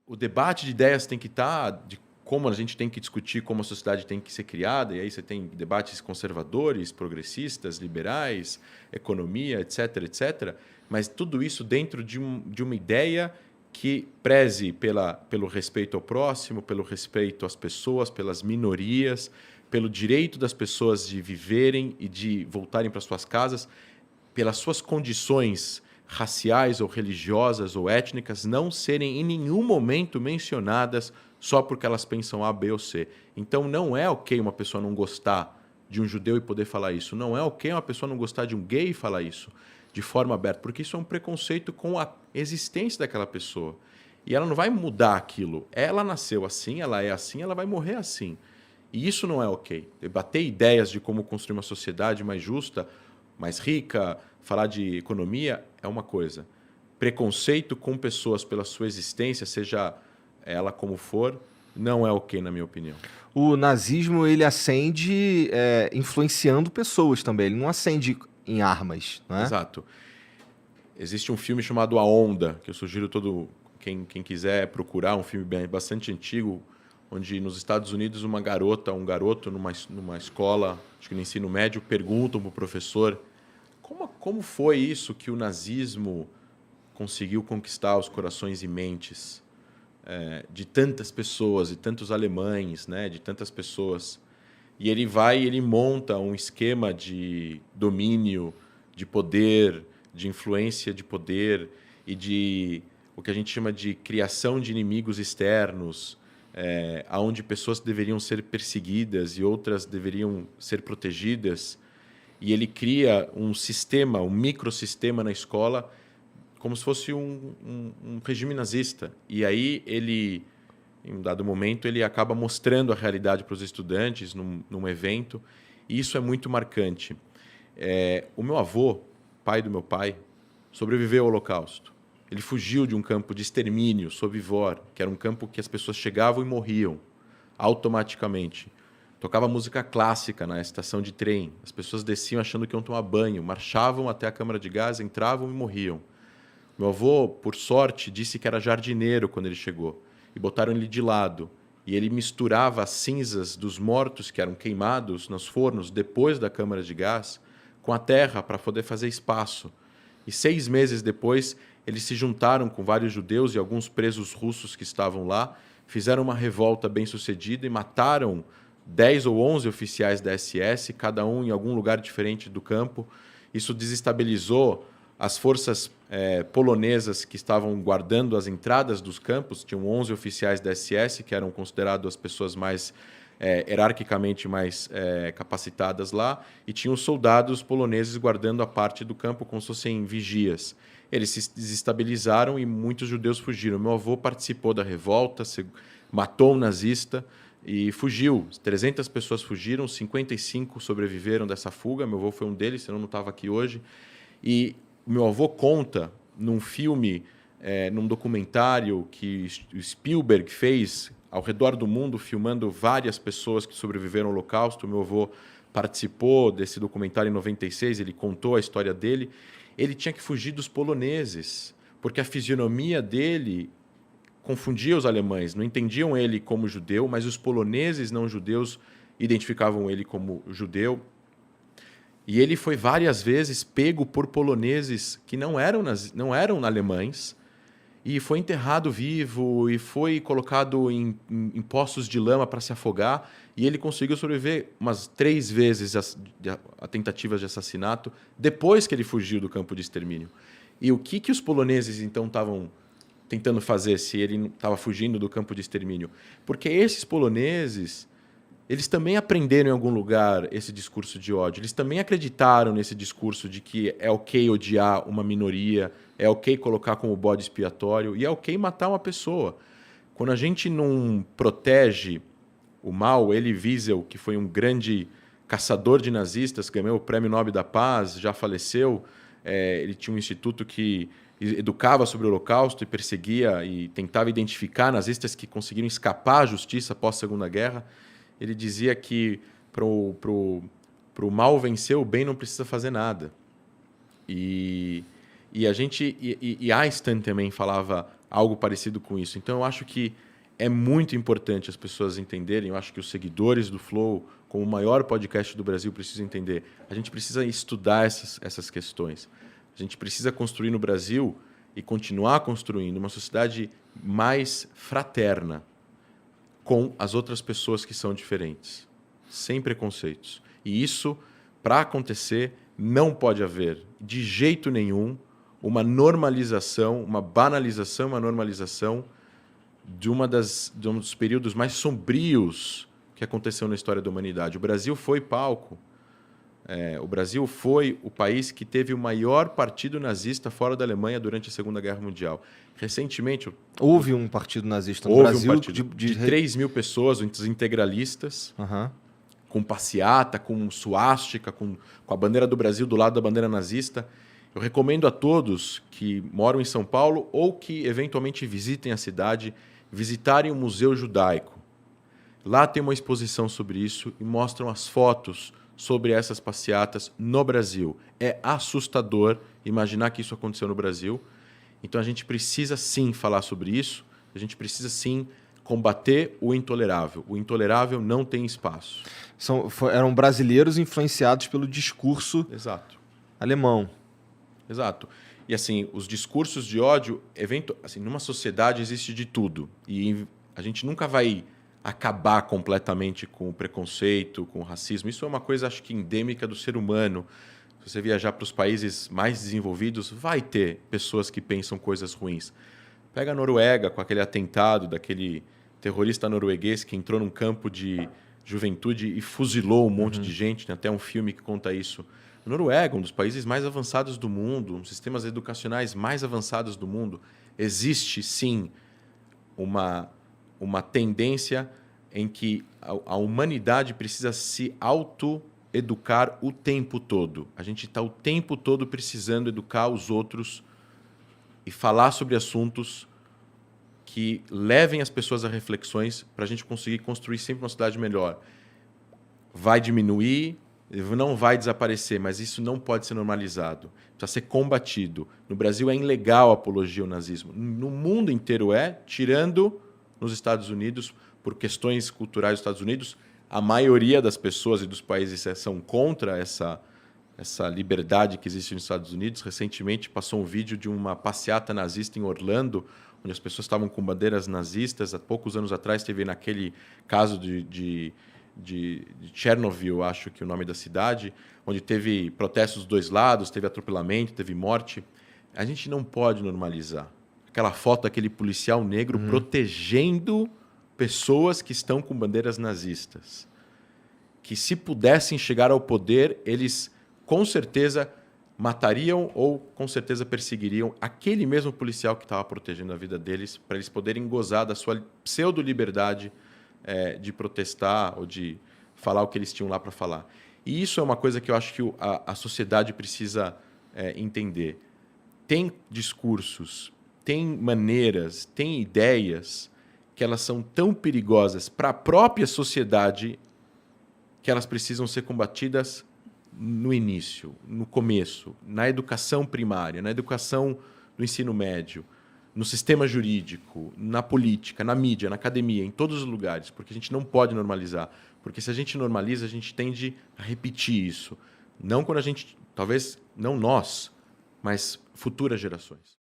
o debate de ideias tem que estar de como a gente tem que discutir como a sociedade tem que ser criada, e aí você tem debates conservadores, progressistas, liberais, economia, etc, etc. Mas tudo isso dentro de uma ideia que preze pelo respeito ao próximo, pelo respeito às pessoas, pelas minorias, pelo direito das pessoas de viverem e de voltarem para suas casas, pelas suas condições raciais ou religiosas ou étnicas não serem em nenhum momento mencionadas só porque elas pensam A, B ou C. Então não é ok uma pessoa não gostar de um judeu e poder falar isso. Não é ok uma pessoa não gostar de um gay e falar isso de forma aberta, porque isso é um preconceito com a existência daquela pessoa. E ela não vai mudar aquilo. Ela nasceu assim, ela é assim, ela vai morrer assim. E isso não é ok. Debater ideias de como construir uma sociedade mais justa, mais rica, falar de economia é uma coisa. Preconceito com pessoas pela sua existência, seja ela como for, não é ok, na minha opinião. O nazismo, ele acende influenciando pessoas também. Ele não acende em armas, não é? Exato. Existe um filme chamado A Onda, que eu sugiro quem quiser procurar, um filme bastante antigo, onde nos Estados Unidos um garoto numa escola, acho que no ensino médio, perguntam para o professor como foi isso que o nazismo conseguiu conquistar os corações e mentes de tantas pessoas, de tantos alemães, né, de tantas pessoas. E ele monta um esquema de domínio, de poder, de influência de poder e de o que a gente chama de criação de inimigos externos, onde pessoas deveriam ser perseguidas e outras deveriam ser protegidas. E ele cria um sistema, um microsistema na escola, como se fosse um regime nazista. E aí ele, em um dado momento, ele acaba mostrando a realidade para os estudantes num evento. E isso é muito marcante. O meu avô, pai do meu pai, sobreviveu ao Holocausto. Ele fugiu de um campo de extermínio, Sobibor, que era um campo que as pessoas chegavam e morriam automaticamente. Tocava música clássica na estação de trem. As pessoas desciam achando que iam tomar banho, marchavam até a câmara de gás, entravam e morriam. Meu avô, por sorte, disse que era jardineiro quando ele chegou. E botaram ele de lado. E ele misturava as cinzas dos mortos que eram queimados nos fornos depois da câmara de gás com a terra para poder fazer espaço. E 6 meses depois, eles se juntaram com vários judeus e alguns presos russos que estavam lá, fizeram uma revolta bem-sucedida e mataram 10 ou 11 oficiais da SS, cada um em algum lugar diferente do campo. Isso desestabilizou as forças polonesas que estavam guardando as entradas dos campos. Tinham 11 oficiais da SS, que eram considerados as pessoas mais hierarquicamente mais capacitadas lá, e tinham soldados poloneses guardando a parte do campo como se fossem vigias. Eles se desestabilizaram e muitos judeus fugiram. Meu avô participou da revolta, matou um nazista e fugiu. 300 pessoas fugiram, 55 sobreviveram dessa fuga. Meu avô foi um deles, senão não estava aqui hoje. E meu avô conta num filme, num documentário que o Spielberg fez ao redor do mundo, filmando várias pessoas que sobreviveram ao Holocausto. Meu avô participou desse documentário em 96, ele contou a história dele. Ele tinha que fugir dos poloneses, porque a fisionomia dele confundia os alemães. Não entendiam ele como judeu, mas os poloneses não judeus identificavam ele como judeu. E ele foi várias vezes pego por poloneses que não eram alemães, e foi enterrado vivo e foi colocado em poços de lama para se afogar. E ele conseguiu sobreviver umas 3 vezes a tentativas de assassinato depois que ele fugiu do campo de extermínio. E o que os poloneses, então, estavam tentando fazer se ele estava fugindo do campo de extermínio? Porque esses poloneses, eles também aprenderam em algum lugar esse discurso de ódio. Eles também acreditaram nesse discurso de que é ok odiar uma minoria, é ok colocar como bode expiatório e é ok matar uma pessoa. Quando a gente não protege o mal, Elie Wiesel, que foi um grande caçador de nazistas, ganhou o Prêmio Nobel da Paz, já faleceu. Ele tinha um instituto que educava sobre o Holocausto e perseguia e tentava identificar nazistas que conseguiram escapar à justiça após a Segunda Guerra. Ele dizia que para o mal vencer, o bem não precisa fazer nada. E Einstein também falava algo parecido com isso. Então, eu acho que é muito importante as pessoas entenderem, eu acho que os seguidores do Flow, como o maior podcast do Brasil, precisam entender. A gente precisa estudar essas questões. A gente precisa construir no Brasil e continuar construindo uma sociedade mais fraterna com as outras pessoas que são diferentes, sem preconceitos. E isso, para acontecer, não pode haver, de jeito nenhum, uma normalização, uma banalização, uma normalização de um dos períodos mais sombrios que aconteceu na história da humanidade. O Brasil foi palco. O Brasil foi o país que teve o maior partido nazista fora da Alemanha durante a Segunda Guerra Mundial. Recentemente... Houve um partido nazista no houve Brasil. Um partido de 3 mil pessoas, os integralistas, com passeata, com suástica, com a bandeira do Brasil do lado da bandeira nazista. Eu recomendo a todos que moram em São Paulo ou que eventualmente visitem a cidade, visitarem o Museu Judaico. Lá tem uma exposição sobre isso e mostram as fotos sobre essas passeatas no Brasil. É assustador imaginar que isso aconteceu no Brasil. Então a gente precisa sim falar sobre isso, a gente precisa sim combater o intolerável. O intolerável não tem espaço. Eram brasileiros influenciados pelo discurso alemão. Exato. E assim, os discursos de ódio, assim, numa sociedade existe de tudo. E a gente nunca vai acabar completamente com o preconceito, com o racismo. Isso é uma coisa, acho que, endêmica do ser humano. Se você viajar para os países mais desenvolvidos, vai ter pessoas que pensam coisas ruins. Pega a Noruega, com aquele atentado daquele terrorista norueguês que entrou num campo de juventude e fuzilou um monte de gente. Tem até um filme que conta isso. A Noruega, um dos países mais avançados do mundo, um dos sistemas educacionais mais avançados do mundo, existe, sim, uma tendência em que a humanidade precisa se autoeducar o tempo todo. A gente está o tempo todo precisando educar os outros e falar sobre assuntos que levem as pessoas a reflexões para a gente conseguir construir sempre uma cidade melhor. Vai diminuir, não vai desaparecer, mas isso não pode ser normalizado. Precisa ser combatido. No Brasil é ilegal a apologia ao nazismo. No mundo inteiro tirando nos Estados Unidos, por questões culturais dos Estados Unidos, a maioria das pessoas e dos países são contra essa liberdade que existe nos Estados Unidos. Recentemente passou um vídeo de uma passeata nazista em Orlando, onde as pessoas estavam com bandeiras nazistas. Há poucos anos atrás teve naquele caso de Chernobyl, acho que é o nome da cidade, onde teve protestos dos dois lados, teve atropelamento, teve morte. A gente não pode normalizar. Aquela foto daquele policial negro protegendo pessoas que estão com bandeiras nazistas. Que se pudessem chegar ao poder, eles com certeza matariam ou com certeza perseguiriam aquele mesmo policial que estava protegendo a vida deles, para eles poderem gozar da sua pseudo-liberdade de protestar ou de falar o que eles tinham lá para falar. E isso é uma coisa que eu acho que a sociedade precisa entender. Tem discursos, tem maneiras, tem ideias que elas são tão perigosas para a própria sociedade que elas precisam ser combatidas no início, no começo, na educação primária, na educação do ensino médio, no sistema jurídico, na política, na mídia, na academia, em todos os lugares, porque a gente não pode normalizar. Porque se a gente normaliza, a gente tende a repetir isso. Não quando a gente, talvez não nós, mas futuras gerações.